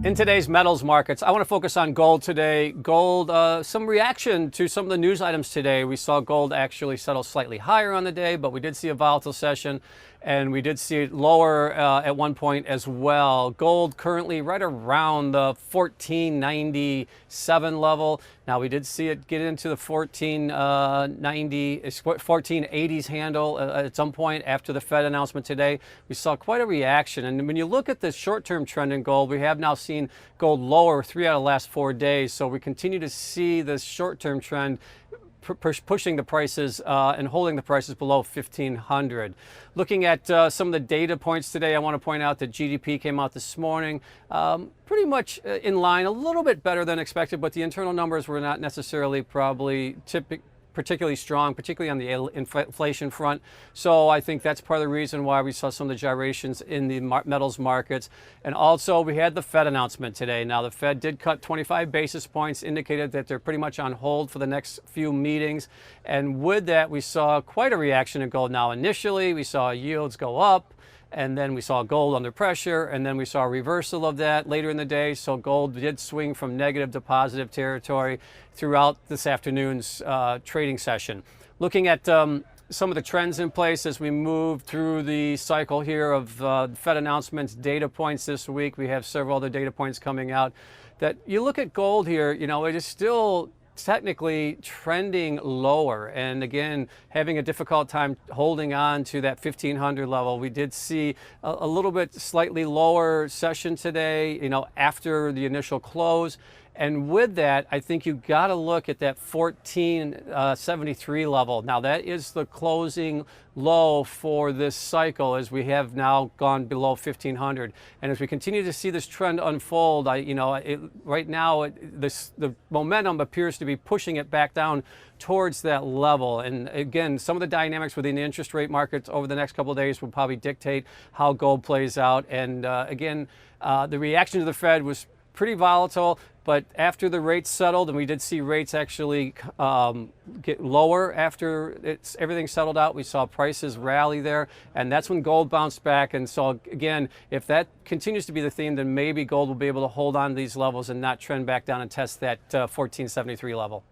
In today's metals markets, I want to focus on gold today. Gold, some reaction to some of the news items today. We saw gold actually settle slightly higher on the day, but we did see a volatile session, and we did see it lower at one point as well. Gold currently right around the 1497 level. Now we did see it get into the 1480s handle at some point after the Fed announcement today. We saw quite a reaction, and when you look at the short-term trend in gold, we have now seen gold lower 3 out of the last 4 days. So we continue to see this short-term trend pushing the prices and holding the prices below 1,500. Looking at some of the data points today, I want to point out that GDP came out this morning pretty much in line, a little bit better than expected, but the internal numbers were not necessarily probably particularly strong, particularly on the inflation front. So I think that's part of the reason why we saw some of the gyrations in the metals markets. And also we had the Fed announcement today. Now the Fed did cut 25 basis points, indicated that they're pretty much on hold for the next few meetings. And with that, we saw quite a reaction in gold. Now initially we saw yields go up, and then we saw gold under pressure, and then we saw a reversal of that later in the day. So gold did swing from negative to positive territory throughout this afternoon's trading session. Looking at some of the trends in place as we move through the cycle here of Fed announcements, data points this week. We have several other data points coming out. That you look at gold here, you know, it is still technically trending lower, and again having a difficult time holding on to that 1,500 level. We did see a little bit slightly lower session today, you know, after the initial close. And with that, I think you've got to look at that 1473 level. Now that is the closing low for this cycle, as we have now gone below 1,500. And as we continue to see this trend unfold, right now the momentum appears to be pushing it back down towards that level. And again, some of the dynamics within the interest rate markets over the next couple of days will probably dictate how gold plays out. And again, the reaction to the Fed was pretty volatile, but after the rates settled, and we did see rates actually get lower after everything settled out, we saw prices rally there, and that's when gold bounced back. And so again, if that continues to be the theme, then maybe gold will be able to hold on to these levels and not trend back down and test that 1473 level.